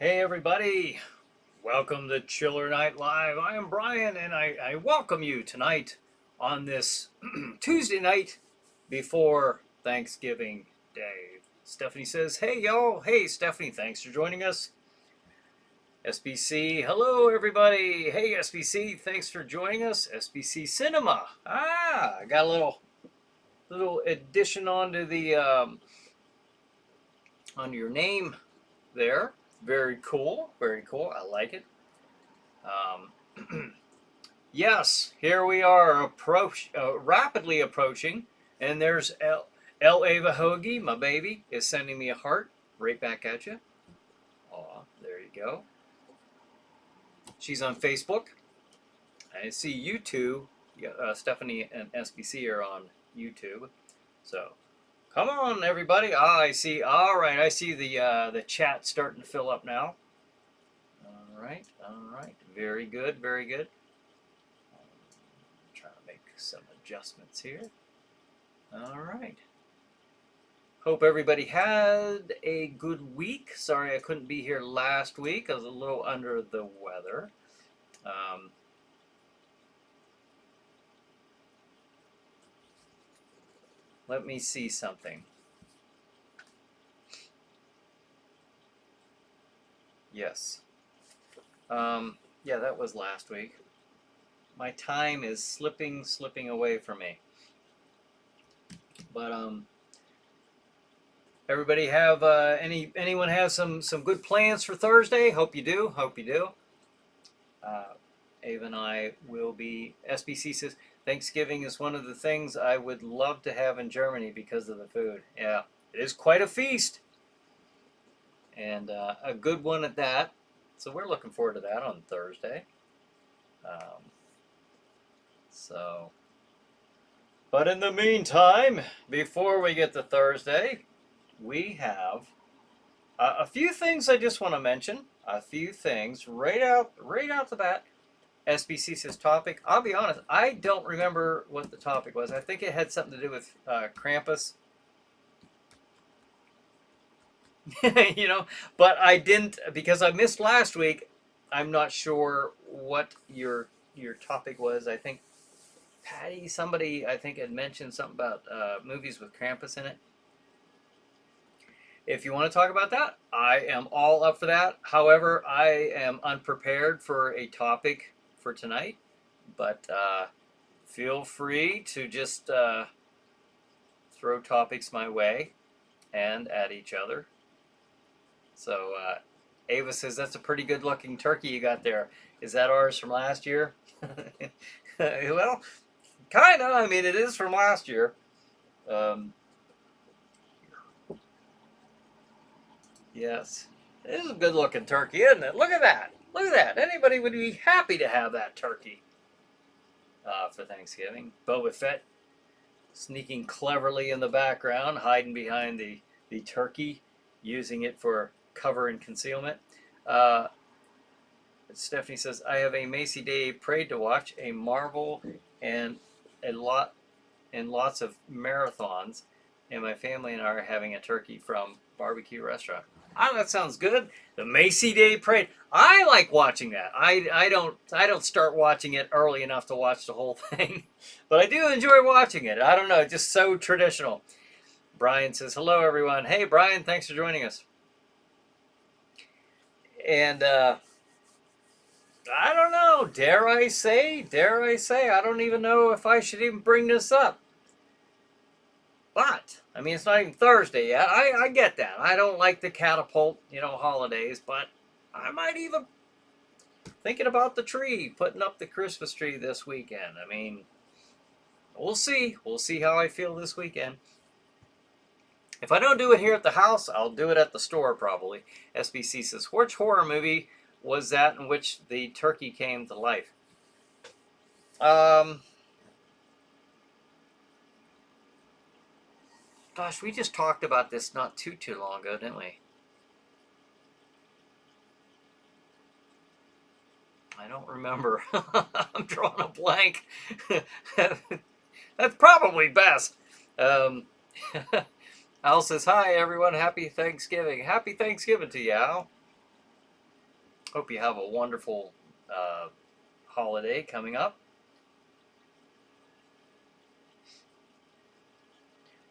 Hey everybody, welcome to ChillerNight Live. I am Brian and I welcome you tonight on this Tuesday night before Thanksgiving Day. Stephanie says, hey y'all. Hey Stephanie, thanks for joining us. SBC, hello everybody. Hey SBC, thanks for joining us. SBC Cinema. I got a little addition onto the on your name there. Very cool, very cool. I like it. Yes, here we are, rapidly approaching, and there's L. Ava Hoagie, my baby, is sending me a heart right back at you. Aw, there you go. She's on Facebook. I see you two, Stephanie and SBC are on YouTube. So come on, everybody. I see. All right, I see the chat starting to fill up now. All right. Very good, very good. Trying to make some adjustments here. All right. Hope everybody had a good week. Sorry I couldn't be here last week. I was a little under the weather. Let me see something. Yes. Yeah, that was last week. My time is slipping away from me. But everybody have anyone have some good plans for Thursday? Hope you do. Ava and I will be. SBC says Thanksgiving is one of the things I would love to have in Germany because of the food. Yeah, it is quite a feast, and a good one at that. So we're looking forward to that on Thursday. But in the meantime, before we get to Thursday, we have a few things I just want to mention. A few things right out the bat. SBC says topic. I'll be honest, I don't remember what the topic was. I think it had something to do with Krampus. But I didn't, because I missed last week. I'm not sure what your topic was. I think Patty, somebody I think had mentioned something about movies with Krampus in it. If you want to talk about that, I am all up for that. However, I am unprepared for a topic for tonight, but feel free to just throw topics my way and at each other. So Ava says that's a pretty good looking turkey you got there. Is that ours from last year? Well, kind of. I mean, it is from last year. Yes. It is a good looking turkey, isn't it? Look at that. Look at that. Anybody would be happy to have that turkey for Thanksgiving. Boba Fett sneaking cleverly in the background, hiding behind the turkey, using it for cover and concealment. Stephanie says, I have a Macy Day Parade to watch, a Marvel, and lots of marathons, and my family and I are having a turkey from barbecue restaurant. Oh, that sounds good. The Macy Day Parade. I like watching that. I don't start watching it early enough to watch the whole thing, but I do enjoy watching it. I don't know, just so traditional. Brian says, hello everyone. Hey Brian, thanks for joining us. And I don't know, dare I say, I don't even know if I should even bring this up. But, I mean, it's not even Thursday yet. I get that. I don't like the catapult, holidays, but I might even thinking about the tree, putting up the Christmas tree this weekend. I mean, we'll see. We'll see how I feel this weekend. If I don't do it here at the house, I'll do it at the store probably. SBC says, which horror movie was that in which the turkey came to life? Gosh, we just talked about this not too long ago, didn't we? I don't remember. I'm drawing a blank. That's probably best. Al says, hi, everyone. Happy Thanksgiving. Happy Thanksgiving to you, Al. Hope you have a wonderful holiday coming up.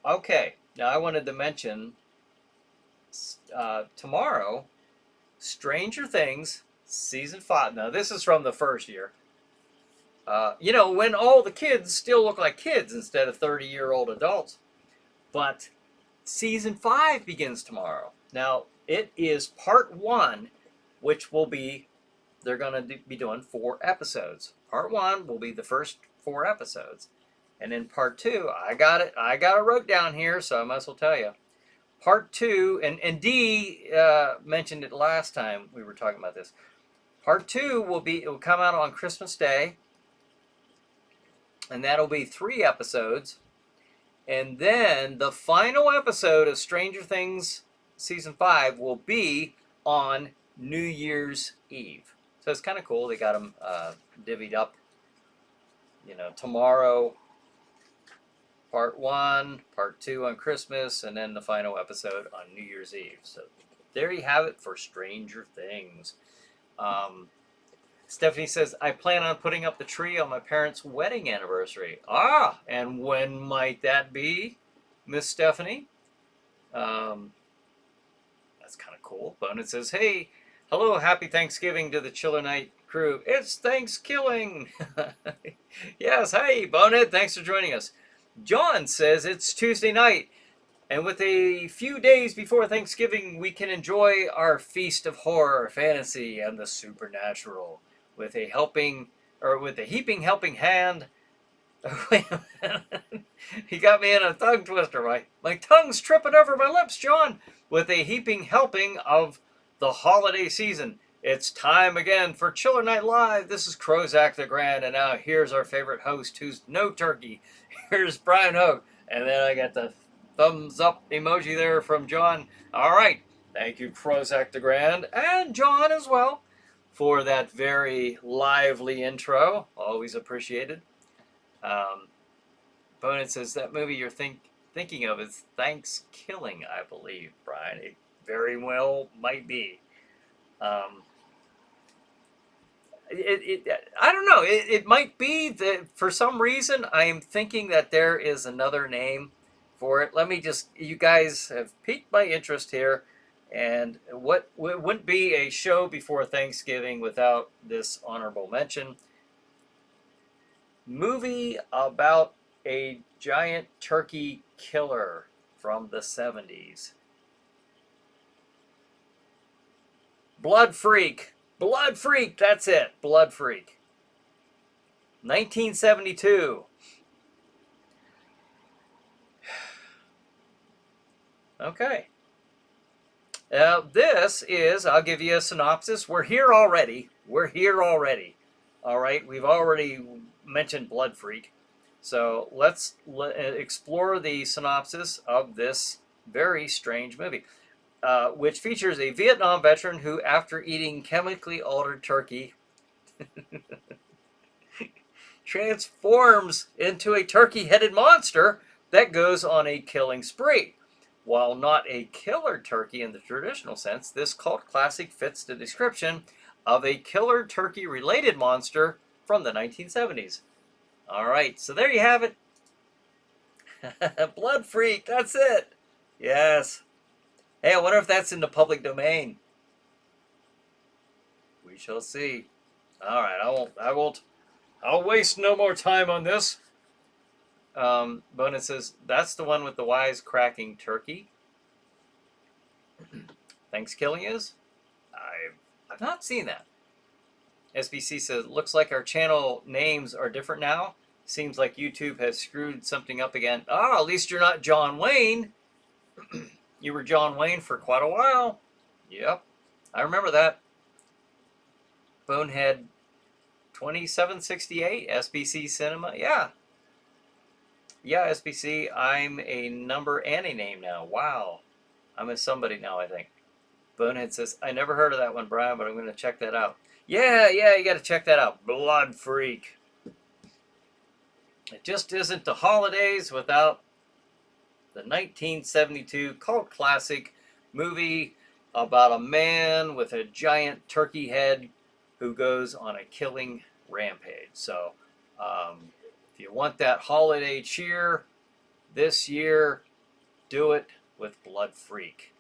Okay, now I wanted to mention tomorrow, Stranger Things season 5. Now this is from the first year. When all the kids still look like kids instead of 30-year-old adults. But season 5 begins tomorrow. Now it is part 1, which will be, they're going to be doing 4 episodes. Part 1 will be the first 4 episodes. And then part 2, I got it wrote down here, so I might as well tell you. Part 2, and Dee mentioned it last time we were talking about this. Part 2 will come out on Christmas Day, and that'll be 3 episodes. And then the final episode of Stranger Things season 5 will be on New Year's Eve. So it's kind of cool. They got them divvied up. Tomorrow, part 1, part 2 on Christmas, and then the final episode on New Year's Eve. So there you have it for Stranger Things. Stephanie says, I plan on putting up the tree on my parents' wedding anniversary. And when might that be, Miss Stephanie? That's kind of cool. Bonet says, hey, hello, happy Thanksgiving to the ChillerNight crew. It's Thanksgiving. Yes, hey, Bonet, thanks for joining us. John says it's Tuesday night, and with a few days before Thanksgiving, we can enjoy our feast of horror, fantasy, and the supernatural with a heaping helping hand. Wait a minute. He got me in a tongue twister. My tongue's tripping over my lips, John. With a heaping helping of the holiday season. It's time again for ChillerNight Live. This is Crozak the Grand, and now here's our favorite host who's no turkey. Here's Bryan Hogue. And then I got the thumbs up emoji there from John. All right. Thank you, Crozak the Grand, and John as well, for that very lively intro. Always appreciated. Bonet says that movie you're thinking of is Thanksgiving, I believe, Brian. It very well might be. I don't know. It might be that for some reason I am thinking that there is another name for it. You guys have piqued my interest here. And what wouldn't be a show before Thanksgiving without this honorable mention? Movie about a giant turkey killer from the 70s. Blood Freak. Blood Freak, that's it. Blood Freak. 1972. Okay. This is, I'll give you a synopsis. We're here already. All right, we've already mentioned Blood Freak. So let's explore the synopsis of this very strange movie, which features a Vietnam veteran who, after eating chemically altered turkey, transforms into a turkey-headed monster that goes on a killing spree. While not a killer turkey in the traditional sense, this cult classic fits the description of a killer turkey-related monster from the 1970s. All right, so there you have it. Blood Freak, that's it. Yes. Hey, I wonder if that's in the public domain. We shall see. All right, I'll waste no more time on this. Bonet says, that's the one with the wise-cracking turkey. Thanksgiving is? I've not seen that. SBC says, looks like our channel names are different now. Seems like YouTube has screwed something up again. At least you're not John Wayne. You were John Wayne for quite a while. Yep, I remember that. Bonehead 2768, SBC Cinema. Yeah, SBC, I'm a number and a name now. Wow. I'm a somebody now, I think. Bonehead says, I never heard of that one, Brian, but I'm going to check that out. Yeah, you got to check that out. Blood Freak. It just isn't the holidays without the 1972 cult classic movie about a man with a giant turkey head who goes on a killing rampage. So, if you want that holiday cheer this year, do it with Blood Freak.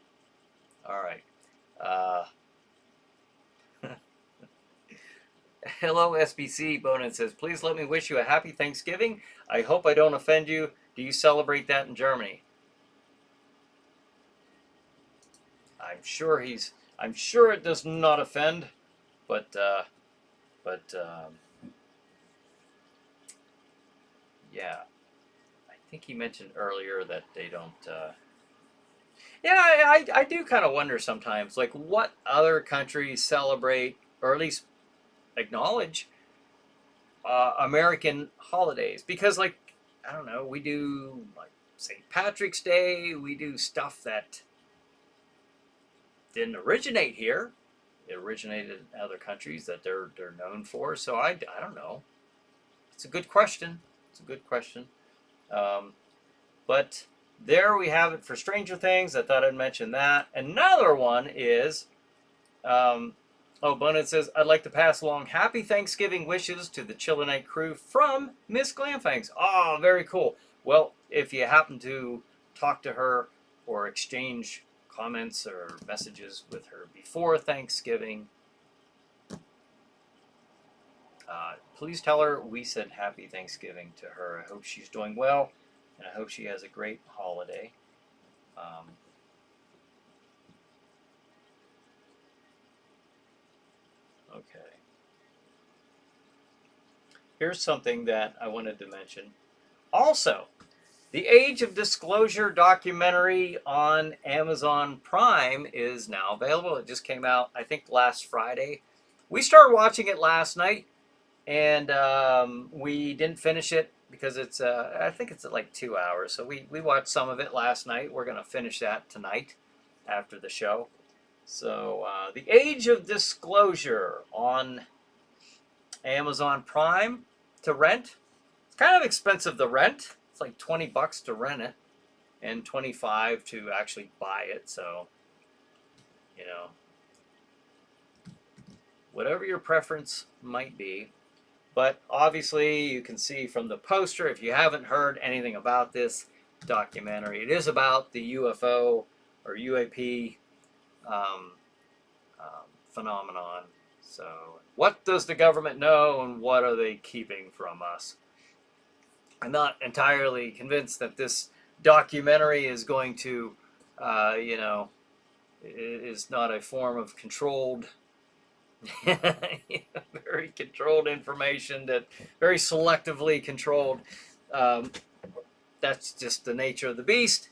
All right. Uh, Hello, SBC. Bonin says, please let me wish you a happy Thanksgiving. I hope I don't offend you. Do you celebrate that in Germany? I'm sure it does not offend, but yeah, I think he mentioned earlier that they don't. Yeah, I do kind of wonder sometimes, like what other countries celebrate or at least acknowledge American holidays, because like I don't know, we do like St. Patrick's Day, we do stuff that didn't originate here. It originated in other countries that they're known for. So I don't know. It's a good question. It's a good question. But there we have it for Stranger Things. I thought I'd mention that. Another one is, Bonin says, I'd like to pass along happy Thanksgiving wishes to the ChillerNight crew from Miss Glamfangs. Oh, very cool. Well, if you happen to talk to her or exchange comments or messages with her before Thanksgiving, please tell her we said happy Thanksgiving to her. I hope she's doing well, and I hope she has a great holiday. Okay. Here's something that I wanted to mention. Also, the Age of Disclosure documentary on Amazon Prime is now available. It just came out, I think, last Friday. We started watching it last night, and we didn't finish it because it's, I think it's like 2 hours. So we watched some of it last night. We're going to finish that tonight after the show. So, The Age of Disclosure on Amazon Prime to rent. It's kind of expensive to rent. It's like $20 to rent it and $25 to actually buy it. So, you know, whatever your preference might be. But obviously, you can see from the poster, if you haven't heard anything about this documentary, it is about the UFO or UAP phenomenon. So, what does the government know and what are they keeping from us? I'm not entirely convinced that this documentary is going to, is not a form of controlled, very controlled information, that very selectively controlled. That's just the nature of the beast.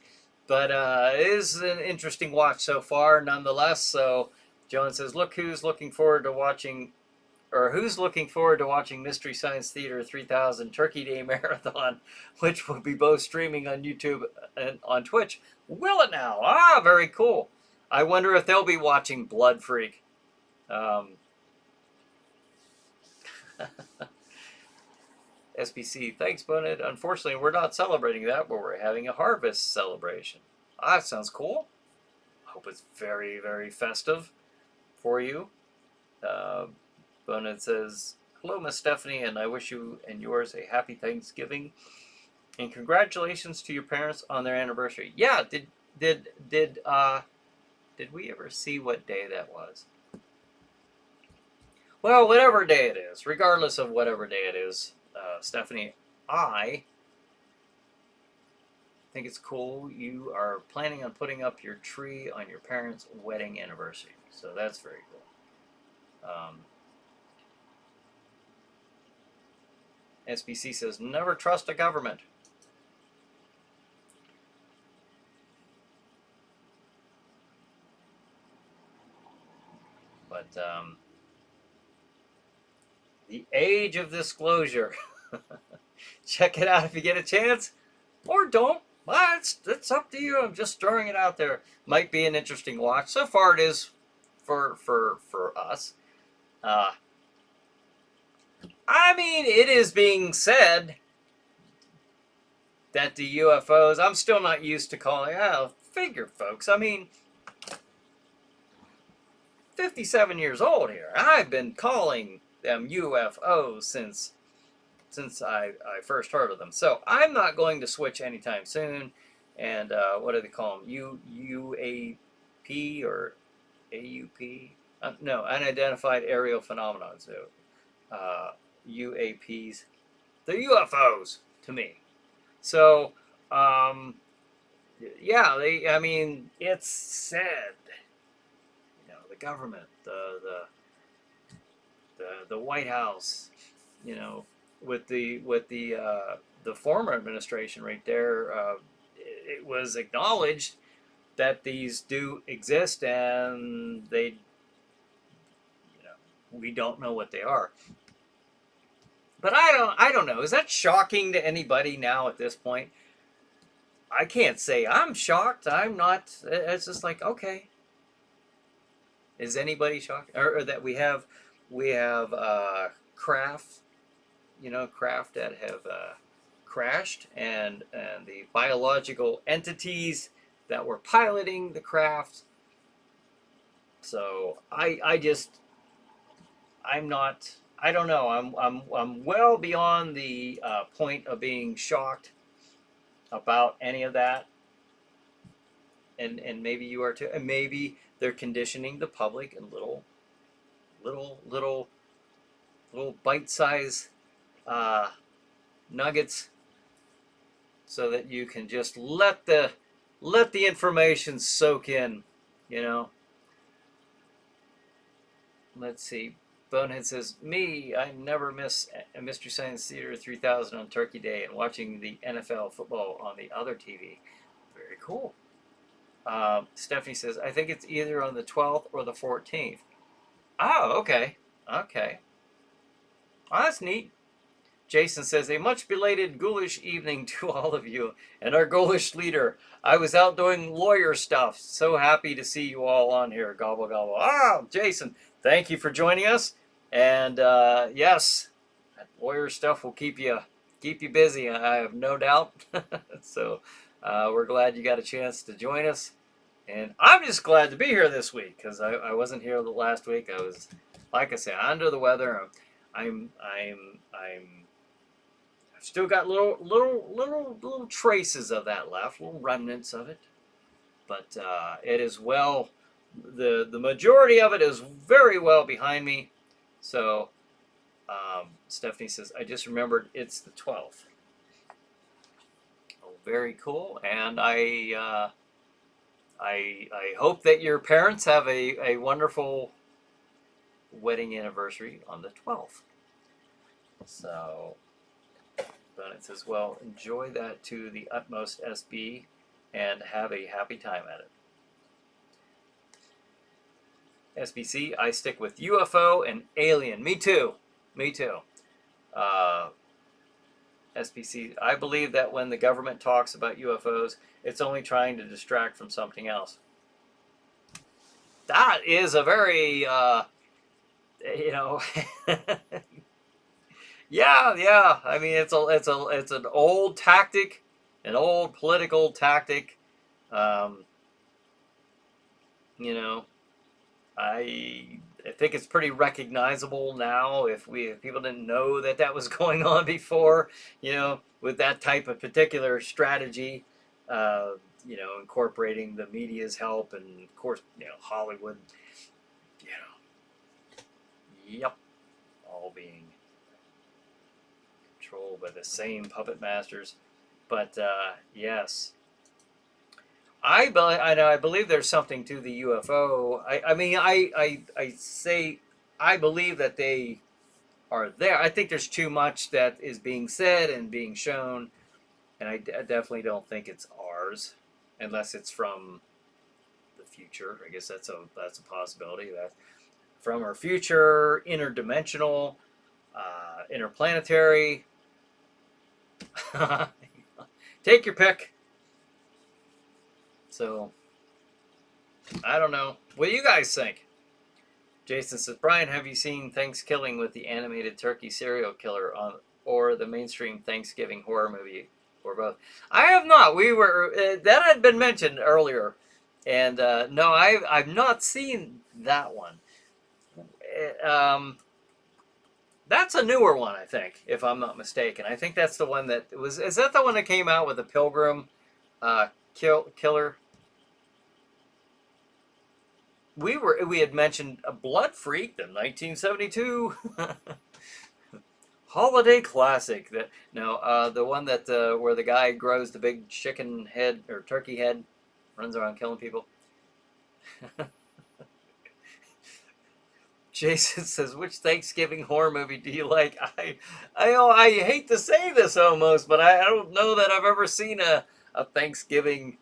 But it is an interesting watch so far, nonetheless. So Joan says, look who's looking forward to watching, or who's looking forward to watching Mystery Science Theater 3000 Turkey Day Marathon, which will be both streaming on YouTube and on Twitch. Will it now? Ah, very cool. I wonder if they'll be watching Blood Freak. SBC, thanks, Bonnet. Unfortunately, we're not celebrating that, but we're having a harvest celebration. Ah, that sounds cool. Hope it's very, very festive for you. Bonnet says, hello, Miss Stephanie, and I wish you and yours a happy Thanksgiving. And congratulations to your parents on their anniversary. Yeah, did we ever see what day that was? Well, whatever day it is, regardless of whatever day it is, Stephanie, I think it's cool you are planning on putting up your tree on your parents' wedding anniversary. So that's very cool. SBC says, never trust a government. But The Age of Disclosure. Check it out if you get a chance, or don't. It's up to you. I'm just throwing it out there. Might be an interesting watch. So far, it is for us. I mean, it is being said that the UFOs. I'm still not used to calling. Oh, figure, folks. I mean, 57 years old here. I've been calling them UFOs since I first heard of them. So I'm not going to switch anytime soon. And what do they call them? UAP or AUP? No, unidentified aerial phenomenon. So UAPs. They're UFOs to me. So yeah, I mean, it's said. You know, the government, the White House, you know, with the former administration right there, it was acknowledged that these do exist, and they, you know, we don't know what they are. But I don't know. Is that shocking to anybody now at this point? I can't say I'm shocked. I'm not. It's just like, okay. Is anybody shocked? Or that we have craft, you know, craft that have crashed, and the biological entities that were piloting the craft. So I'm not. I don't know. I'm well beyond the point of being shocked about any of that, and maybe you are too, and maybe they're conditioning the public in little bite-sized nuggets, so that you can just let the information soak in, you know. Let's see. Bonehead says, me, I never miss a Mystery Science Theater 3000 on Turkey Day and watching the NFL football on the other TV. Very cool. Stephanie says, I think it's either on the 12th or the 14th. Oh, okay. Okay. Oh, that's neat. Jason says, a much belated ghoulish evening to all of you and our ghoulish leader. I was out doing lawyer stuff. So happy to see you all on here. Gobble, gobble. Ah, Jason, thank you for joining us. And yes, that lawyer stuff will keep you busy, I have no doubt. So we're glad you got a chance to join us. And I'm just glad to be here this week, because I wasn't here the last week. I was, like I said, under the weather. I've still got little traces of that left, little remnants of it. But it is well, the majority of it is very well behind me. So Stephanie says, I just remembered it's the 12th. Oh, very cool. And I hope that your parents have a wonderful wedding anniversary on the 12th. So Bennett says, well, enjoy that to the utmost, SB, and have a happy time at it. SBC, I stick with UFO and alien. Me too. Me too. SBC, I believe that when the government talks about UFOs, it's only trying to distract from something else. That is a very, you know, yeah. I mean, it's an old tactic, an old political tactic. You know, I think it's pretty recognizable now. If people didn't know that was going on before, you know, with that type of particular strategy, you know, incorporating the media's help, and of course, you know, Hollywood, you know, yep, all being controlled by the same puppet masters. But yes. I believe there's something to the UFO. I mean, I say I believe that they are there. I think there's too much that is being said and being shown, and I definitely don't think it's ours, unless it's from the future. I guess that's a possibility, that from our future, interdimensional, interplanetary. Take your pick. So, I don't know. What do you guys think? Jason says, Brian, have you seen Thanksgiving with the animated turkey serial killer or the mainstream Thanksgiving horror movie, or both? I have not. We were that had been mentioned earlier, and no, I've not seen that one. That's a newer one, I think, if I'm not mistaken. I think that's the one that was. Is that the one that came out with the Pilgrim killer? We had mentioned a Blood Freak, the 1972 holiday classic. That no, the one that where the guy grows the big chicken head or turkey head, runs around killing people. Jason says, "Which Thanksgiving horror movie do you like?" I hate to say this almost, but I don't know that I've ever seen a Thanksgiving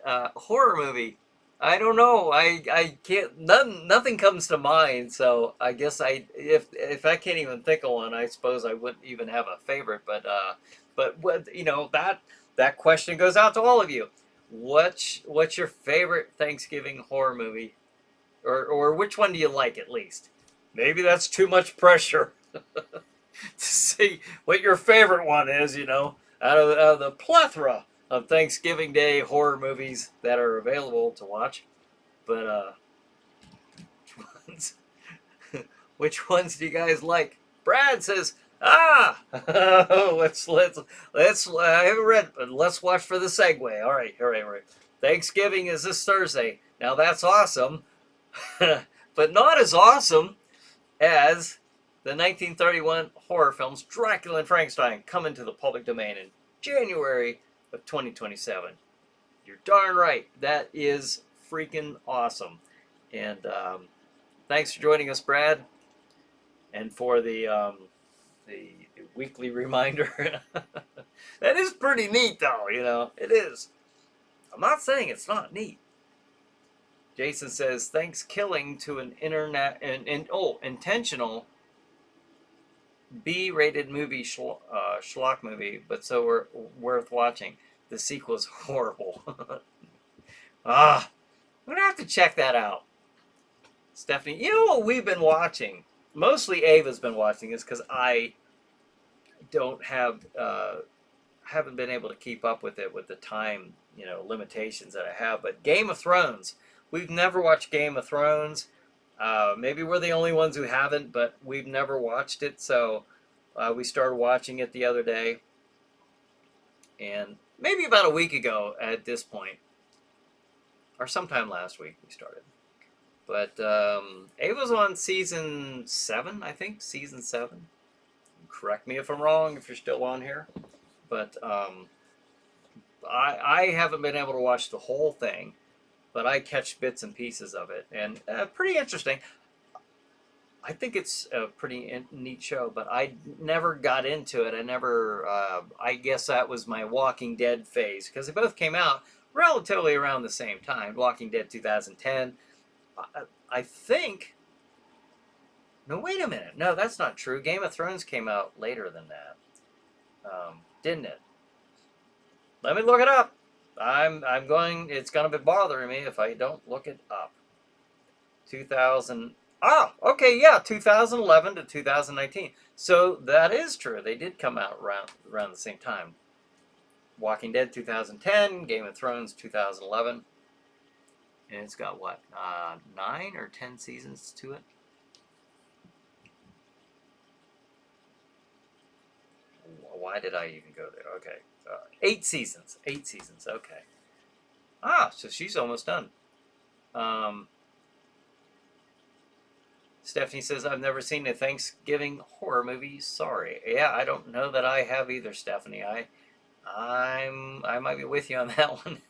horror movie. I don't know. I can't. Nothing comes to mind. So I guess if I can't even think of one, I suppose I wouldn't even have a favorite. But what that question goes out to all of you. What's your favorite Thanksgiving horror movie, or which one do you like at least? Maybe that's too much pressure to see what your favorite one is. Out of the plethora of Thanksgiving Day horror movies that are available to watch. But which ones, which ones do you guys like? Brad says, let's. I haven't read, but let's watch for the segue. All right, all right, all right. Thanksgiving is this Thursday. Now that's awesome, but not as awesome as the 1931 horror films Dracula and Frankenstein come into the public domain in January of 2027. You're darn right. That is freaking awesome. And thanks for joining us, Brad, and for the weekly reminder. That is pretty neat, though. It is. I'm not saying it's not neat. Jason says, thanks killing to an intentional B-rated movie schlock movie, but so worth watching. The sequel's horrible. I'm gonna have to check that out. Stephanie, you know what we've been watching? Mostly Ava's been watching this because I don't haven't been able to keep up with it with the time limitations that I have. But Game of Thrones, we've never watched Game of Thrones. Maybe we're the only ones who haven't, but we've never watched it. So we started watching it the other day, and maybe about a week ago at this point, or sometime last week we started. But Ava's on season 7, I think, season 7. Correct me if I'm wrong if you're still on here. But I haven't been able to watch the whole thing, but I catch bits and pieces of it, and pretty interesting. I think it's a pretty neat show, but I never got into it. I guess that was my Walking Dead phase, because they both came out relatively around the same time. Walking Dead 2010. I think... No, wait a minute. No, that's not true. Game of Thrones came out later than that. Didn't it? Let me look it up. It's going to be bothering me if I don't look it up. 2000... okay, yeah, 2011 to 2019. So that is true. They did come out around the same time. Walking Dead 2010, Game of Thrones 2011. And it's got, what, 9 or 10 seasons to it? Why did I even go there? Okay. 8 seasons. 8 seasons, okay. So she's almost done. Stephanie says, I've never seen a Thanksgiving horror movie. Sorry. Yeah, I don't know that I have either, Stephanie. I might be with you on that one.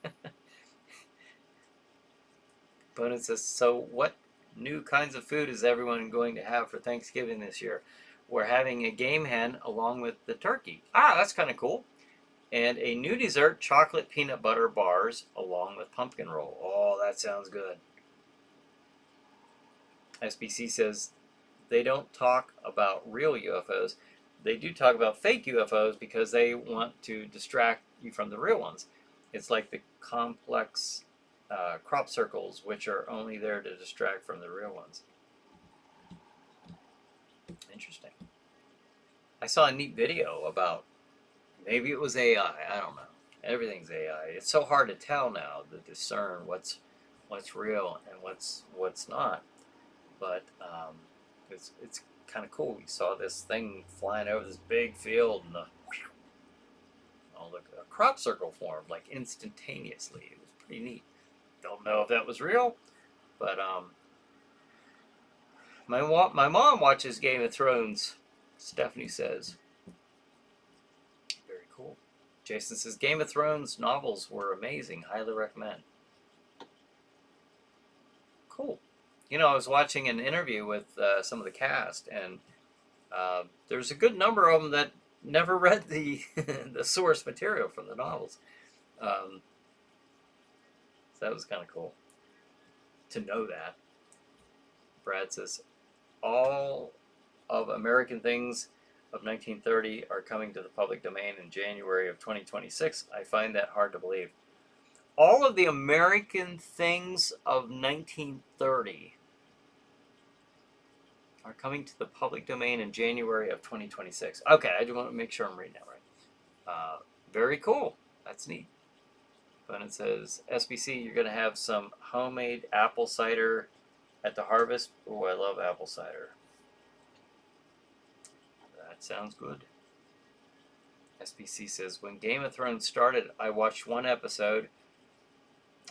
But it says, so what new kinds of food is everyone going to have for Thanksgiving this year? We're having a game hen along with the turkey. That's kind of cool. And a new dessert, chocolate peanut butter bars along with pumpkin roll. Oh, that sounds good. SBC says they don't talk about real UFOs. They do talk about fake UFOs because they want to distract you from the real ones. It's like the complex crop circles, which are only there to distract from the real ones. Interesting. I saw a neat video about, maybe it was AI, I don't know. Everything's AI. It's so hard to tell now to discern what's real and what's not. but it's kind of cool. We saw this thing flying over this big field, and all the crop circle formed like instantaneously. It was pretty neat. Don't know if that was real, but my mom watches Game of Thrones. Stephanie says, very cool. Jason says Game of Thrones novels were amazing. Highly recommend. Cool. You know, I was watching an interview with some of the cast, and there's a good number of them that never read the the source material from the novels. So that was kind of cool to know that. Brad says, all of American Things of 1930 are coming to the public domain in January of 2026. I find that hard to believe. All of the American Things of 1930 are coming to the public domain in January of 2026. Okay, I just want to make sure I'm reading that right. Very cool. That's neat. But it says, SBC, you're going to have some homemade apple cider at the harvest. Oh, I love apple cider. That sounds good. SBC says, when Game of Thrones started, I watched one episode.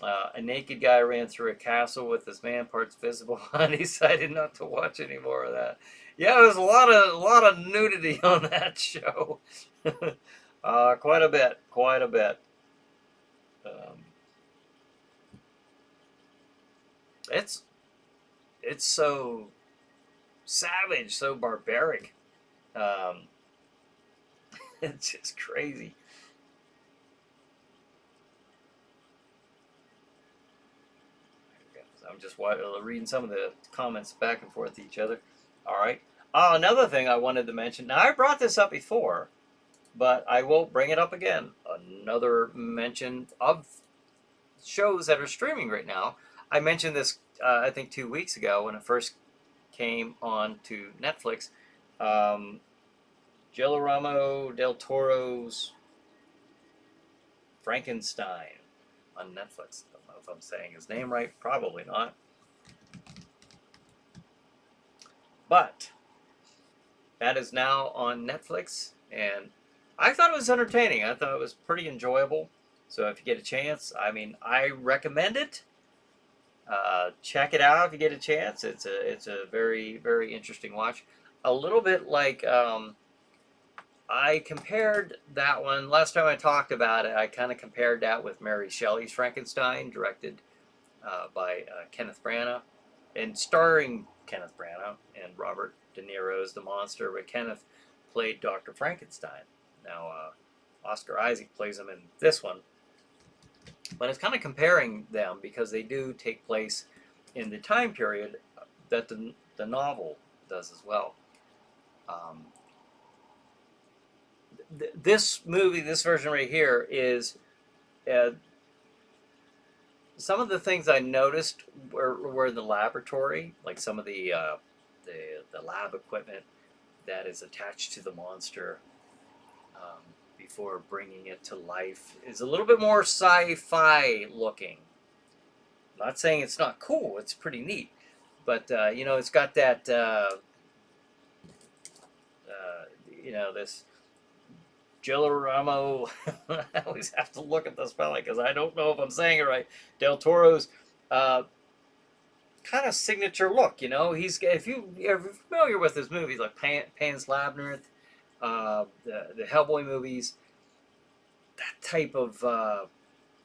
A naked guy ran through a castle with his man parts visible, and he decided not to watch any more of that. Yeah, there's a lot of nudity on that show. Quite a bit. It's so savage, so barbaric. It's just crazy. I'm just reading some of the comments back and forth to each other. All right. Another thing I wanted to mention. Now, I brought this up before, but I will bring it up again. Another mention of shows that are streaming right now. I mentioned this, I think, 2 weeks ago when it first came on to Netflix. Guillermo del Toro's Frankenstein on Netflix. Don't know if I'm saying his name right. Probably not. But that is now on Netflix, and I thought it was entertaining. I thought it was pretty enjoyable. So if you get a chance, I mean, I recommend it. Check it out if you get a chance. It's a very, very interesting watch. A little bit like I compared that one last time I talked about it. I kind of compared that with Mary Shelley's Frankenstein, directed by Kenneth Branagh, and starring Kenneth Branagh and Robert De Niro as the monster. But Kenneth played Dr. Frankenstein. Now Oscar Isaac plays him in this one. But it's kind of comparing them because they do take place in the time period that the novel does as well. This movie, this version right here, is some of the things I noticed were in the laboratory, like some of the lab equipment that is attached to the monster before bringing it to life is a little bit more sci-fi looking. I'm not saying it's not cool; it's pretty neat, but you know, it's got that you know, this Guillermo. I always have to look at the spelling because I don't know if I'm saying it right. Del Toro's kind of signature look. You know, if you're familiar with his movies like Pan's Labyrinth, the Hellboy movies, that type of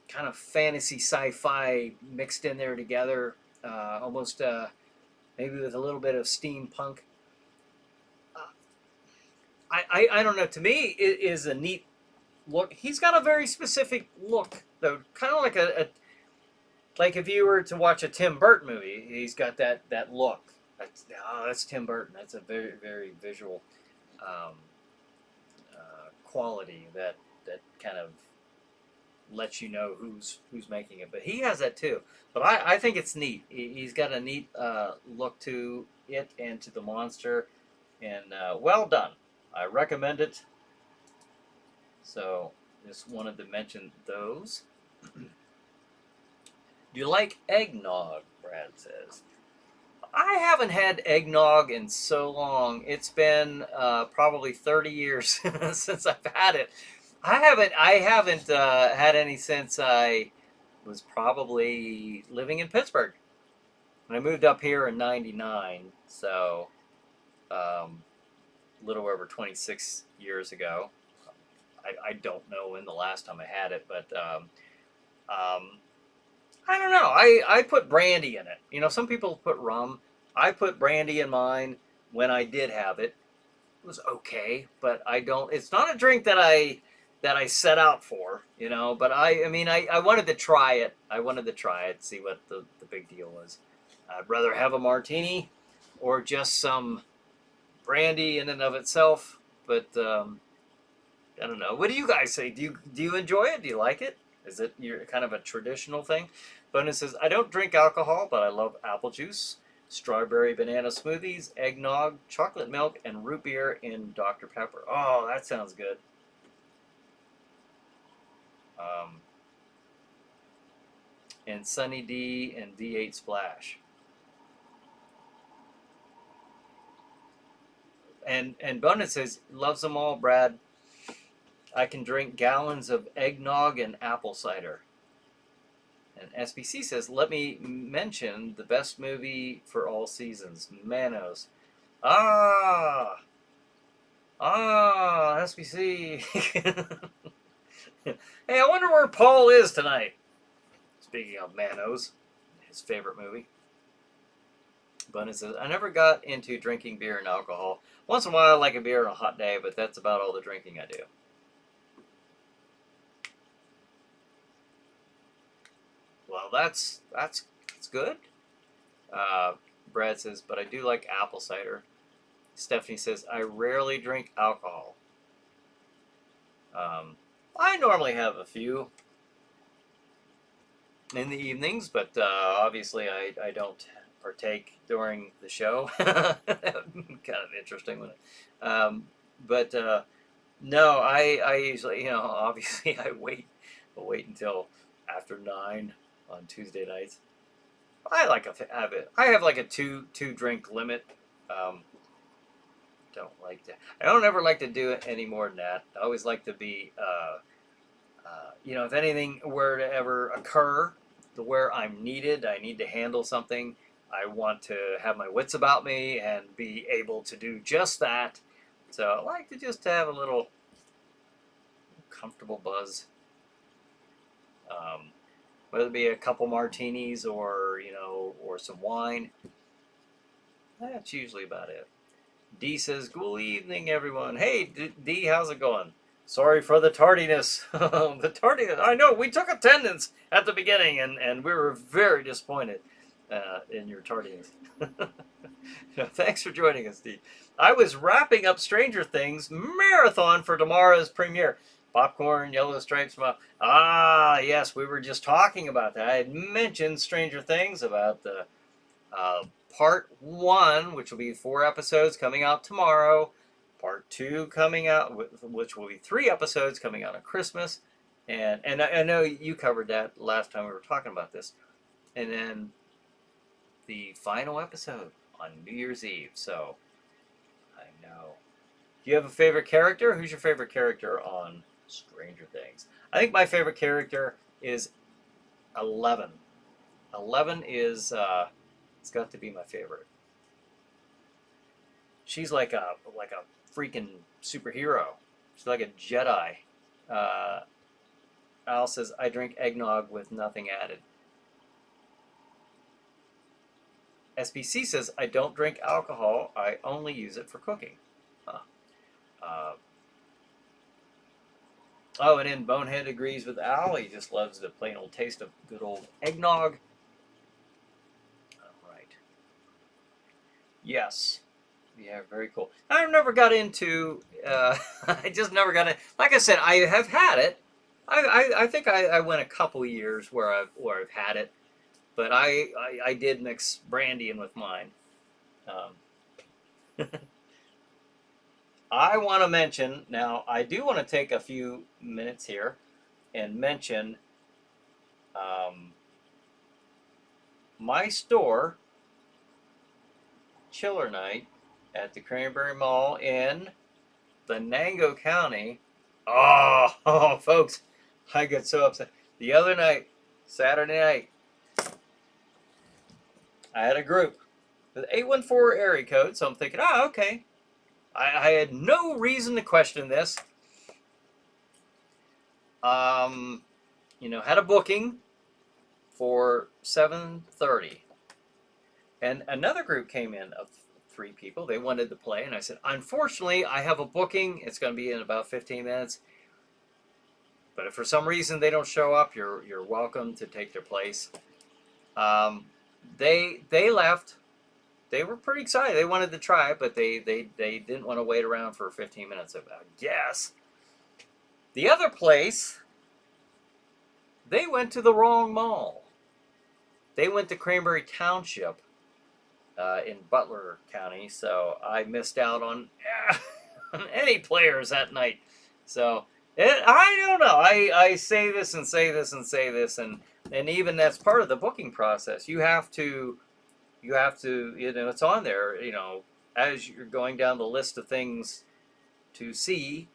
kind of fantasy sci-fi mixed in there together, almost maybe with a little bit of steampunk. I don't know. To me, it is a neat look. He's got a very specific look, though, kind of like if you were to watch a Tim Burton movie, he's got that look. That's Tim Burton. That's a very, very visual quality that kind of lets you know who's making it. But he has that too. But I think it's neat. He's got a neat look to it and to the monster, and well done. I recommend it. So just wanted to mention those. Do you like eggnog? Brad says. I haven't had eggnog in so long. It's been probably 30 years since I've had it. I haven't had any since I was probably living in Pittsburgh. And I moved up here in '99, so a little over 26 years ago. I don't know when the last time I had it, but um, I don't know. I put brandy in it. You know, some people put rum. I put brandy in mine when I did have it. It was okay, but I don't. It's not a drink that I set out for. You know, but I mean, I wanted to try it. I wanted to try it, see what the big deal was. I'd rather have a martini or just some brandy in and of itself. But I don't know. What do you guys say? Do you enjoy it? Do you like it? Is it your kind of a traditional thing? Bonus says, I don't drink alcohol, but I love apple juice, strawberry banana smoothies, eggnog, chocolate milk, and root beer in Dr. Pepper. Oh, that sounds good. Um, and Sunny D and V8 Splash. And Bonus says, loves them all, Brad. I can drink gallons of eggnog and apple cider. And SBC says, let me mention the best movie for all seasons, Manos. Ah, SBC. Hey, I wonder where Paul is tonight. Speaking of Manos, his favorite movie. Bunny says, I never got into drinking beer and alcohol. Once in a while I like a beer on a hot day, but that's about all the drinking I do. Well, that's good. Uh, Brad says, but I do like apple cider. Stephanie says, I rarely drink alcohol. I normally have a few in the evenings, but obviously I don't partake during the show. Kind of interesting. But no, I usually, obviously I'll wait until after 9 on Tuesday nights. I like a have it. I have like a two drink limit. Um, don't like to. I don't ever like to do it any more than that. I always like to be, if anything were to ever occur, to where I'm needed, I need to handle something. I want to have my wits about me and be able to do just that. So I like to just have a little comfortable buzz. Whether it be a couple martinis or some wine. That's usually about it. D says, good evening, everyone. Hey, D, how's it going? Sorry for the tardiness. The tardiness. I know, we took attendance at the beginning, and we were very disappointed in your tardiness. Thanks for joining us, D. I was wrapping up Stranger Things marathon for tomorrow's premiere. Popcorn, Yellow Stripes. Yes, we were just talking about that. I had mentioned Stranger Things about the part 1, which will be 4 episodes coming out tomorrow. Part 2 coming out, which will be 3 episodes coming out on Christmas. And I know you covered that last time we were talking about this. And then the final episode on New Year's Eve. So, I know. Do you have a favorite character? Who's your favorite character on Stranger Things? I think my favorite character is 11. 11 is, it's got to be my favorite. She's like a freaking superhero. She's like a Jedi. Al says, I drink eggnog with nothing added. SBC says, I don't drink alcohol. I only use it for cooking. Huh. And then Bonehead agrees with Al. He just loves the plain old taste of good old eggnog. All right. Yes. Yeah, very cool. I never got into, I just never got in. Like I said, I have had it. I think I went a couple years where I've had it. But I did mix brandy in with mine. I want to mention, now I do want to take a few minutes here and mention my store Chiller Night at the Cranberry Mall in Venango County. Oh, folks, I get so upset. The other night, Saturday night, I had a group with 814 area code, so I'm thinking, oh, okay. I had no reason to question this. Had a booking for 7:30, and another group came in of 3 people. They wanted to play, and I said, unfortunately, I have a booking. It's going to be in about 15 minutes. But if for some reason they don't show up, you're welcome to take their place. They left. They were pretty excited. They wanted to try it, but they didn't want to wait around for 15 minutes, I guess. The other place, they went to the wrong mall. They went to Cranberry Township in Butler County, so I missed out on any players that night. So I don't know. I say this and say this and say this, and even that's part of the booking process. You have to, it's on there, as you're going down the list of things to see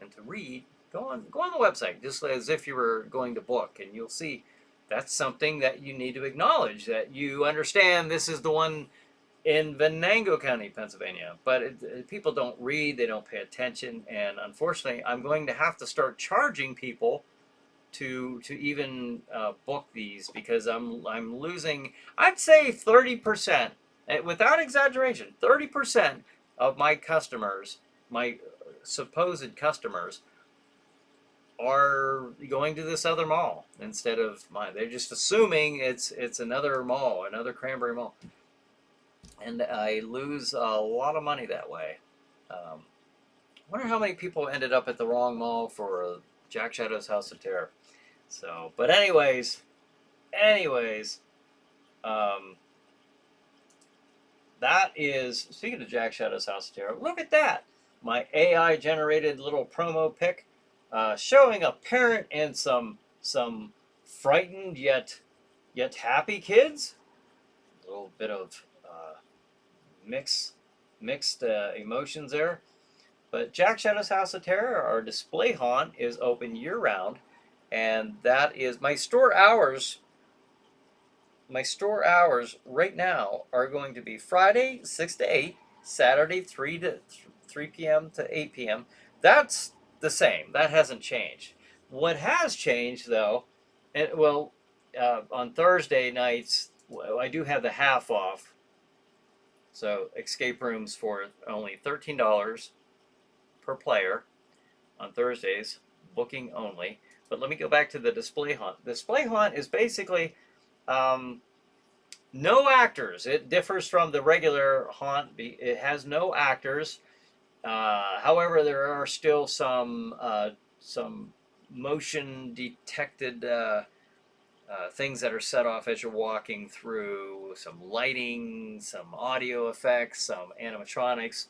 and to read. Go on the website, just as if you were going to book, and you'll see that's something that you need to acknowledge, that you understand this is the one in Venango County, Pennsylvania. But people don't read, they don't pay attention, and unfortunately, I'm going to have to start charging people to even book these, because I'm losing, I'd say 30%, without exaggeration, 30% of my customers, my supposed customers, are going to this other mall instead of mine. They're just assuming it's another mall, another Cranberry Mall, and I lose a lot of money that way. Wonder how many people ended up at the wrong mall for Jack Shadow's House of Terror. So, but anyways, that is, speaking of Jack Shadow's House of Terror, look at that. My AI generated little promo pic. Showing a parent and some frightened yet happy kids. A little bit of mixed emotions there. But Jack Shadow's House of Terror, our display haunt, is open year-round, and that is my store hours. My store hours right now are going to be Friday 6 to 8, Saturday 3 p.m. to 8 p.m. That's the same. That hasn't changed. What has changed, though, on Thursday nights, I do have the half off. So escape rooms for only $13 per player on Thursdays, booking only. But let me go back to the display haunt. The display haunt is basically no actors. It differs from the regular haunt. It has no actors. However, there are still some motion detected things that are set off as you're walking through, some lighting, some audio effects, some animatronics,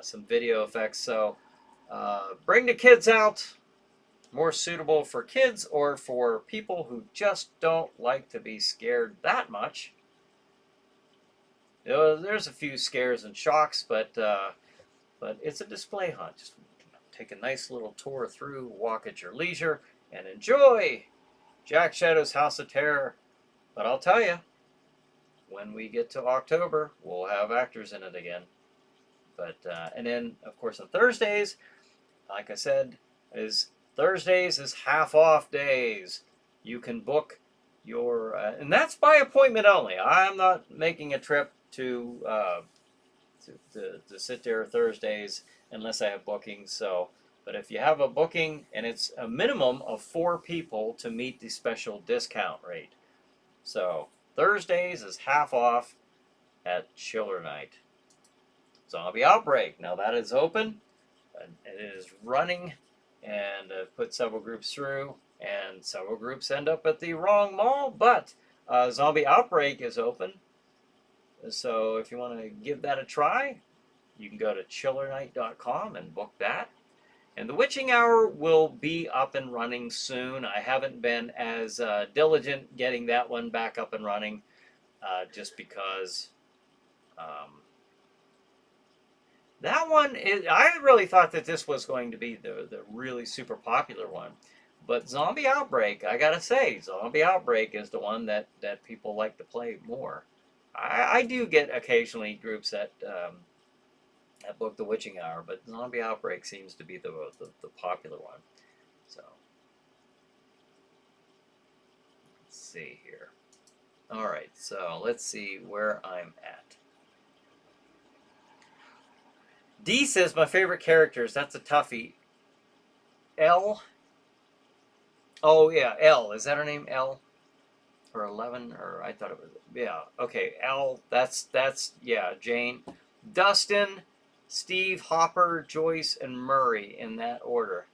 some video effects. So bring the kids out, more suitable for kids or for people who just don't like to be scared that much. There's a few scares and shocks, but it's a display hunt. Just take a nice little tour through, walk at your leisure, and enjoy Jack Shadow's House of Terror. But I'll tell you, when we get to October, we'll have actors in it again. But and then, of course, on Thursdays, like I said, Thursdays is half off days. You can book your, and that's by appointment only. I'm not making a trip to sit there Thursdays unless I have bookings. So, but if you have a booking, and it's a minimum of 4 people to meet the special discount rate. So Thursdays is half off at ChillerNight. Zombie Outbreak, now that is open, and it is running, and I've put several groups through, and several groups end up at the wrong mall, but Zombie Outbreak is open. So if you want to give that a try, you can go to ChillerNight.com and book that. And the Witching Hour will be up and running soon. I haven't been as diligent getting that one back up and running, just because That one is. I really thought that this was going to be the really super popular one, but Zombie Outbreak. I gotta say, Zombie Outbreak is the one that people like to play more. I do get occasionally groups that book the Witching Hour, but Zombie Outbreak seems to be the popular one. So let's see here. All right, so let's see where I'm at. D says my favorite characters. That's a toughie. L. Oh yeah, L. Is that her name? L or 11? Or I thought it was. Yeah. Okay. L. That's yeah. Jane, Dustin, Steve, Hopper, Joyce, and Murray in that order.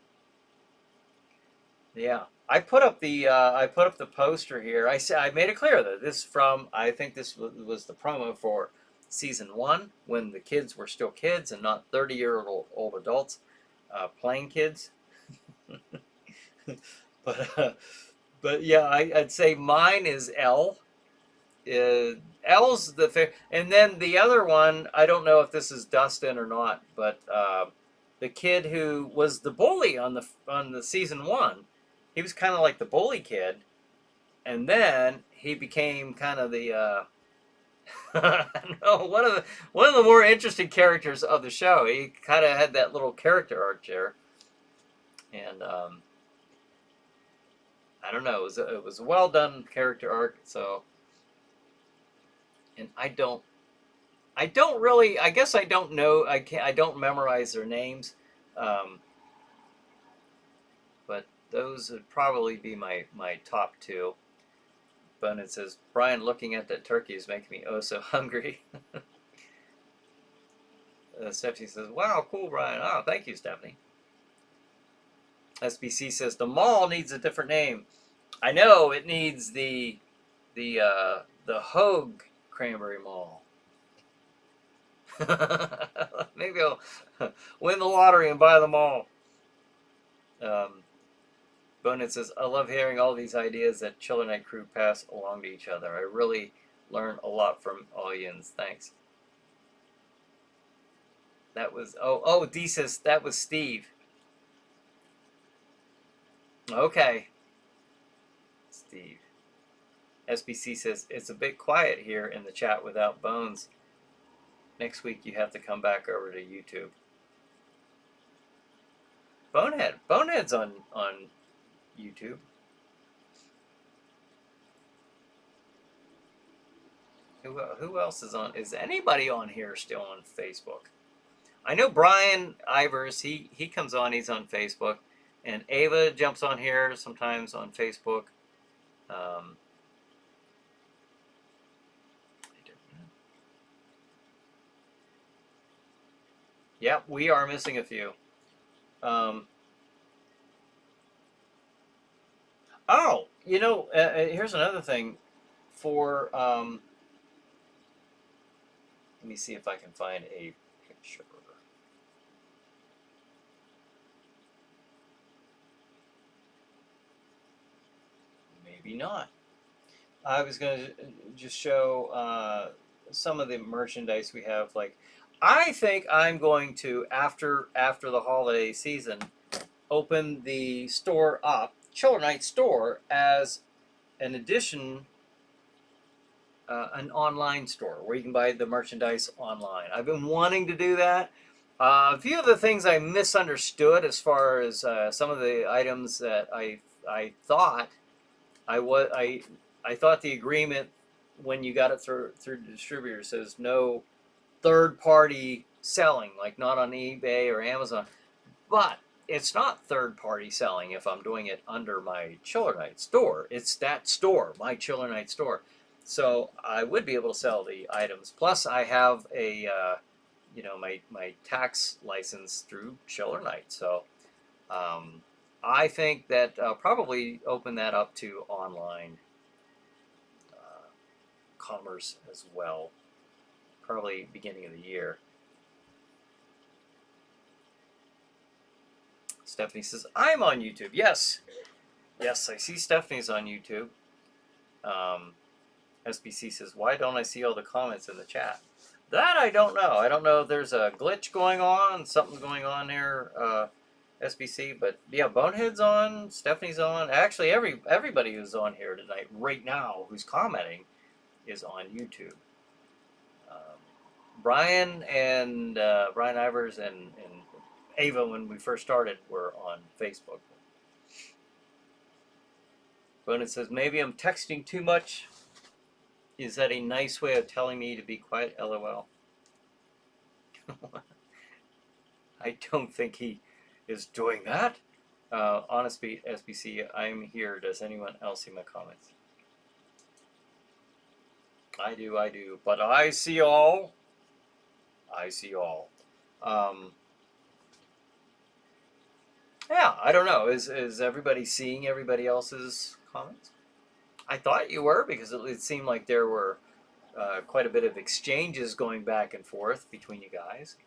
Yeah. I put up the poster here. I made it clear that this from I think this was the promo for season 1 when the kids were still kids and not 30-year-old adults playing kids. but but yeah, I'd say mine is L. L's the fair, and then the other one. I don't know if this is Dustin or not, but the kid who was the bully on the season 1, he was kind of like the bully kid, and then he became kind of the no, one of the more interesting characters of the show. He kind of had that little character arc there, and I don't know. It was a well done character arc. So, and I don't really. I guess I don't know. I don't memorize their names, um, but those would probably be my top two. But it says Brian, looking at that turkey is making me oh so hungry. Stephanie says, "Wow, cool, Brian." Oh, thank you, Stephanie. SBC says the mall needs a different name. I know it needs the Hogue Cranberry Mall. Maybe I'll win the lottery and buy the mall. Bonet says, I love hearing all these ideas that ChillerNight crew pass along to each other. I really learn a lot from all yins. Thanks. That was, D says, that was Steve. Okay. Steve. SBC says, it's a bit quiet here in the chat without Bones. Next week you have to come back over to YouTube. Bonehead's on YouTube. Who else is on? Is anybody on here still on Facebook? I know Brian Ivers, he comes on, he's on Facebook. And Ava jumps on here sometimes on Facebook. Yep, we are missing a few. Oh, here's another thing. For let me see if I can find a picture. Maybe not. I was going to just show some of the merchandise we have. Like, I think I'm going to after the holiday season open the store up, ChillerNight store, as an addition, an online store where you can buy the merchandise online. I've been wanting to do that. A few of the things I misunderstood as far as some of the items that I thought I thought the agreement when you got it through the distributor says no third-party selling, like not on eBay or Amazon. But it's not third-party selling if I'm doing it under my ChillerNight store. It's that store, my ChillerNight store. So I would be able to sell the items. Plus, I have a, my tax license through ChillerNight. So I think that I'll probably open that up to online commerce as well. Probably beginning of the year. Stephanie says, I'm on YouTube. Yes, I see Stephanie's on YouTube. SBC says, why don't I see all the comments in the chat? That I don't know. I don't know if there's a glitch going on, something going on there, SBC. But yeah, Bonehead's on, Stephanie's on. Actually, everybody who's on here tonight, right now, who's commenting, is on YouTube. Um, Brian Ivers and Ava, when we first started, were on Facebook. Bonehead says, maybe I'm texting too much. Is that a nice way of telling me to be quiet? LOL. I don't think he is doing that. Honestly, SBC, I'm here. Does anyone else see my comments? I do. But I see all. I see all. Yeah, I don't know. Is everybody seeing everybody else's comments? I thought you were, because it seemed like there were quite a bit of exchanges going back and forth between you guys.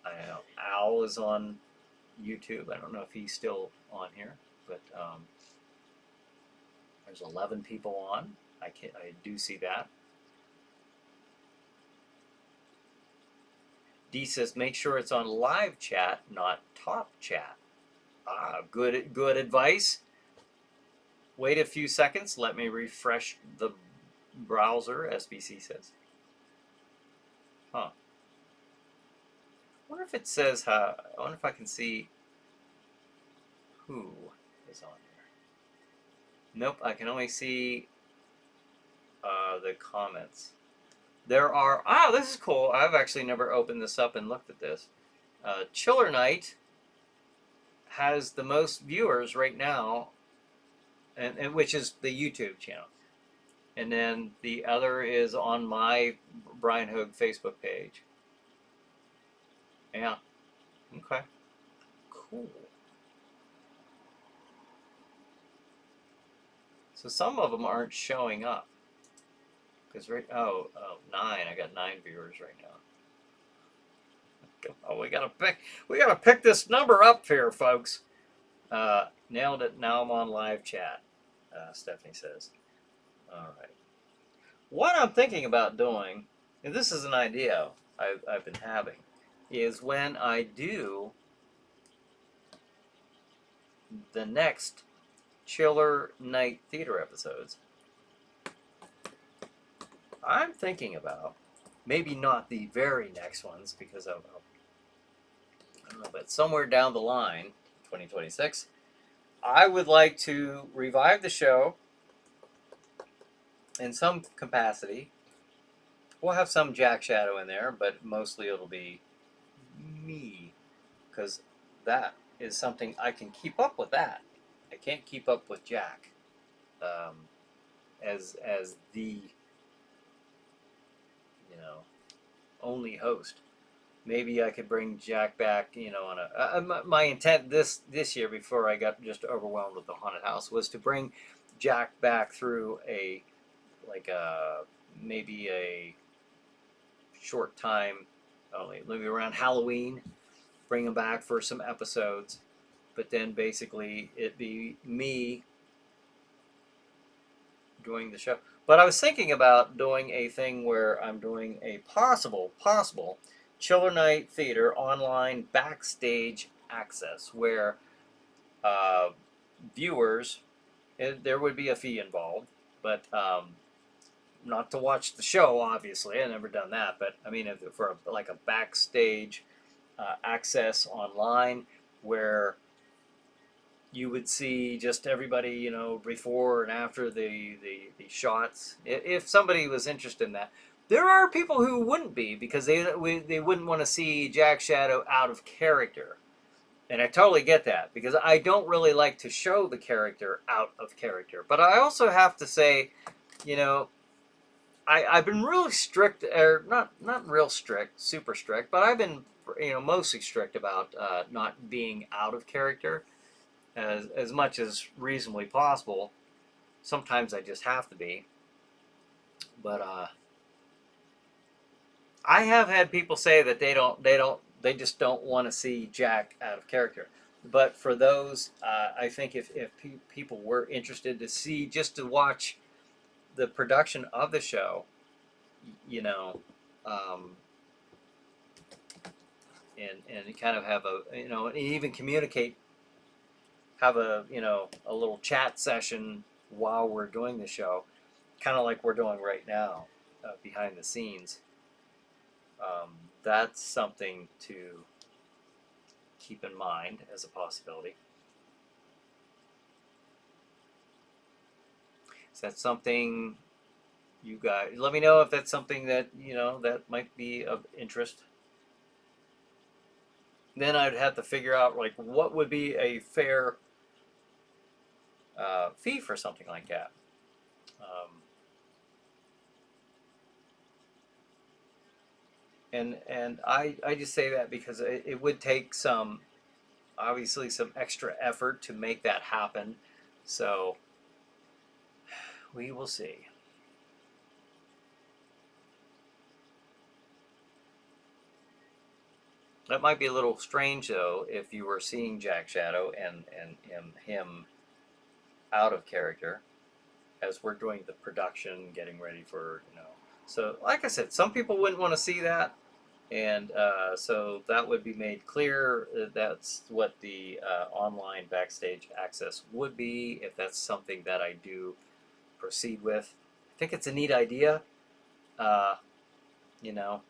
I know Al is on YouTube. I don't know if he's still on here, but there's 11 people on. I do see that. D says, make sure it's on live chat, not top chat. Good advice. Wait a few seconds. Let me refresh the browser, SBC says. Huh. I wonder if it says I wonder if I can see who is on there. Nope, I can only see the comments. There are, this is cool. I've actually never opened this up and looked at this. ChillerNight has the most viewers right now, and which is the YouTube channel. And then the other is on my Bryan Hogue Facebook page. Yeah. Okay. Cool. So some of them aren't showing up. Because nine. I got 9 viewers right now. Oh, we gotta pick this number up here, folks. Nailed it. Now I'm on live chat. Stephanie says. All right. What I'm thinking about doing, and this is an idea I've been having, is when I do the next ChillerNight theater episodes, I'm thinking about, maybe not the very next ones, because I don't know, but somewhere down the line, 2026, I would like to revive the show in some capacity. We'll have some Jack Shadow in there, but mostly it'll be me, because that is something I can keep up with. That I can't keep up with Jack as the only host. Maybe I could bring Jack back, on my intent this year, before I got just overwhelmed with the haunted house, was to bring Jack back through maybe a short time, maybe around Halloween, bring him back for some episodes, but then basically it be me doing the show. But I was thinking about doing a thing where I'm doing a possible ChillerNight Theater online backstage access, where viewers, there would be a fee involved, but not to watch the show, obviously. I've never done that, but I mean, for a backstage access online, where you would see just everybody, before and after the shots. If somebody was interested in that, there are people who wouldn't be, because they wouldn't want to see Jack Shadow out of character, and I totally get that, because I don't really like to show the character out of character. But I also have to say, I've been really strict, or not real strict, super strict, but I've been mostly strict about not being out of character as much as reasonably possible. Sometimes I just have to be. But I have had people say that they just don't want to see Jack out of character. But for those, I think if people were interested to see, just to watch the production of the show, and kind of have a, and even communicate, have a, a little chat session while we're doing the show, kind of like we're doing right now, behind the scenes. That's something to keep in mind as a possibility. Is that something you guys, let me know if that's something that, that might be of interest. Then I'd have to figure out, like, what would be a fair fee for something like that. And I just say that because it would take obviously some extra effort to make that happen. So we will see. That might be a little strange, though, if you were seeing Jack Shadow and him out of character as we're doing the production, getting ready for, So, like I said, some people wouldn't want to see that, and so that would be made clear. That's what the online backstage access would be, if that's something that I do proceed with. I think it's a neat idea. You know,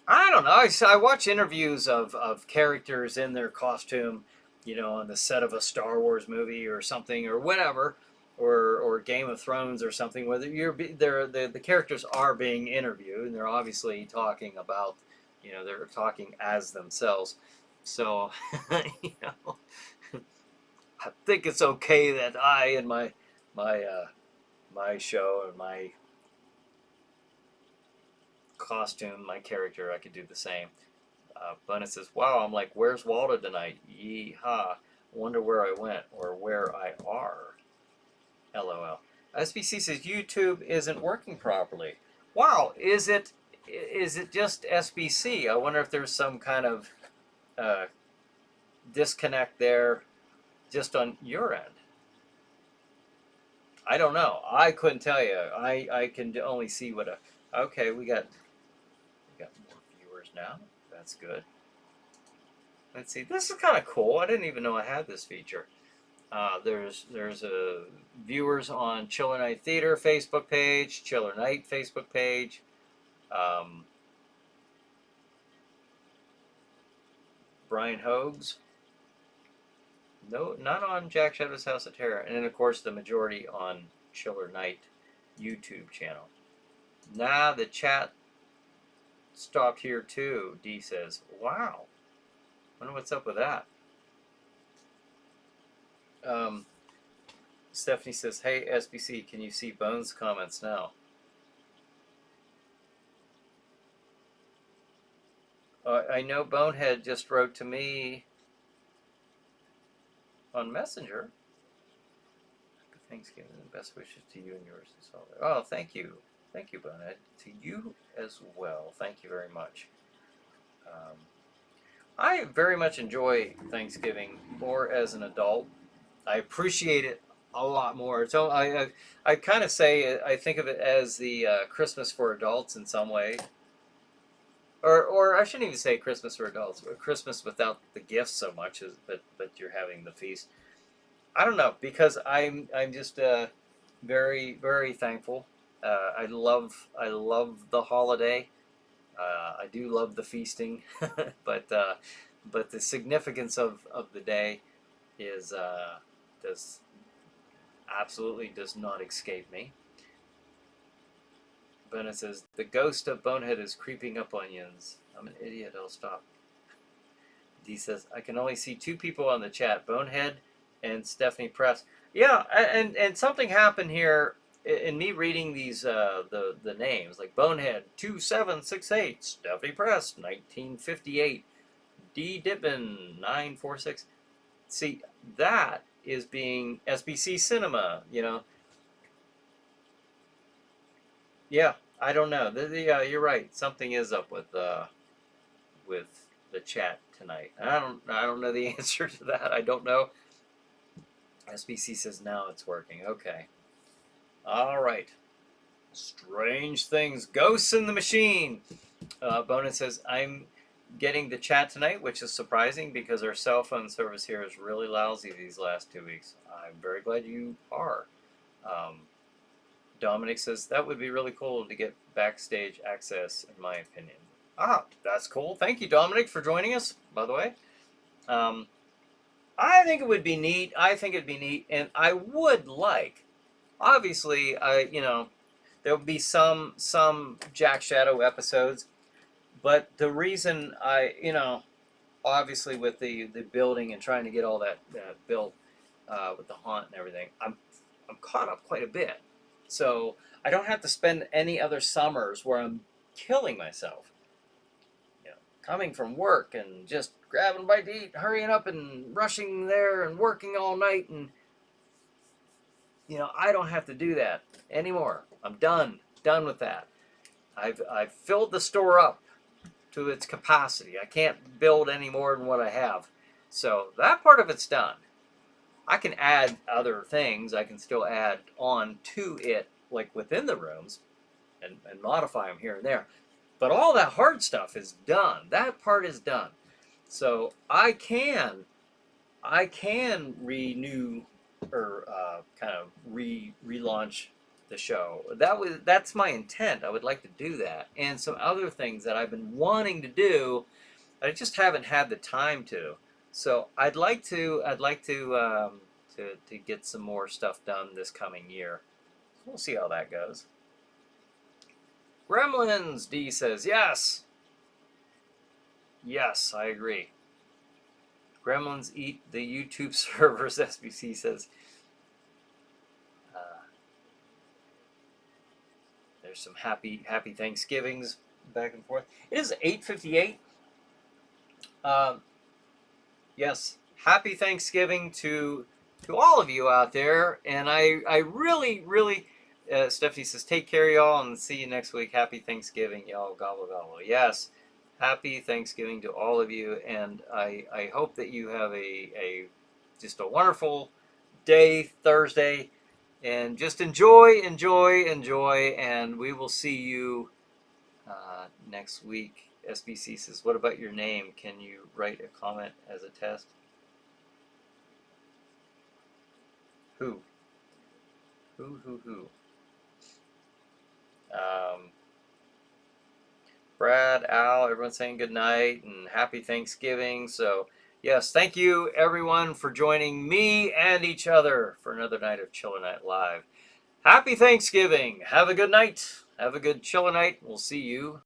I don't know. I watch interviews of characters in their costume, on the set of a Star Wars movie or something or whatever, or Game of Thrones or something, where the characters are being interviewed and they're obviously talking about, they're talking as themselves. So, I think it's okay that I and my show and my costume, my character, I could do the same. Bunny says, "Wow, I'm like, where's Waldo tonight? Yeehaw! Wonder where I went or where I are." LOL. SBC says YouTube isn't working properly. Wow, is it just SBC? I wonder if there's some kind of disconnect there, just on your end. I don't know. I couldn't tell you. I can only see what okay, we got more viewers now. That's good. Let's see. This is kind of cool. I didn't even know I had this feature. There's viewers on ChillerNight Theater Facebook page, ChillerNight Facebook page. Bryan Hogue's. No, not on Jack Shadow's House of Terror. And then, of course, the majority on ChillerNight YouTube channel. Nah, the chat stopped here too, D says. Wow. Wonder what's up with that. Stephanie says, "Hey, SBC, can you see Bones' comments now?" I know Bonehead just wrote to me on Messenger. Happy Thanksgiving and best wishes to you and yours this holiday. Oh, thank you. Thank you, Bonehead. To you as well. Thank you very much. I very much enjoy Thanksgiving more as an adult. I appreciate it a lot more. So I kind of say I think of it as the Christmas for adults in some way. Or I shouldn't even say Christmas for adults, but Christmas without the gifts so much, but you're having the feast. I don't know, because I'm just very, very thankful. I love the holiday. I do love the feasting, but the significance of the day is absolutely does not escape me. Bennett says, "The ghost of Bonehead is creeping up onions. I'm an idiot, I'll stop." D says, "I can only see two people on the chat, Bonehead and Stephanie Press." Yeah, and something happened here in me reading these the names, like Bonehead 2768, Stephanie Press 1958, D Dippin 946. See, that is being SBC Cinema, Yeah, I don't know. You're right. Something is up with the chat tonight. I don't know the answer to that. I don't know. SBC says now it's working. Okay. All right. Strange things. Ghosts in the machine. Bonin says, I'm getting the chat tonight, which is surprising because our cell phone service here is really lousy these last 2 weeks. I'm very glad you are. Dominic says that would be really cool to get backstage access, in my opinion. Ah, that's cool. Thank you, Dominic, for joining us, by the way. I think it would be neat. I think it'd be neat, and I would like. Obviously, there will be some Jack Shadow episodes, but the reason obviously with the building and trying to get all that built with the haunt and everything, I'm caught up quite a bit, so I don't have to spend any other summers where I'm killing myself. Coming from work and just grabbing a bite to eat, hurrying up and rushing there and working all night, and I don't have to do that anymore. I'm done with that. I've filled the store up to its capacity. I can't build any more than what I have. So that part of it's done. I can add other things. I can still add on to it, like within the rooms, and modify them here and there. But all that hard stuff is done. That part is done. So I can renew or kind of relaunch the show. That's my intent. I would like to do that, and some other things that I've been wanting to do, I just haven't had the time to. So I'd like to get some more stuff done this coming year. We'll see how that goes. Gremlins, D says, yes. Yes, I agree. Gremlins eat the YouTube servers, SBC says. There's some happy Thanksgivings back and forth. It is 8:58. Yes, happy Thanksgiving to all of you out there. And I really, Stephanie says, take care, y'all, and see you next week. Happy Thanksgiving, y'all. Gobble, gobble. Yes, happy Thanksgiving to all of you. And I hope that you have just a wonderful day, Thursday. And just enjoy, and we will see you next week. SBC says, what about your name? Can you write a comment as a test? Who? Brad, Al, everyone's saying good night and happy Thanksgiving. So, yes, thank you, everyone, for joining me and each other for another night of ChillerNight Live. Happy Thanksgiving. Have a good night. Have a good ChillerNight. We'll see you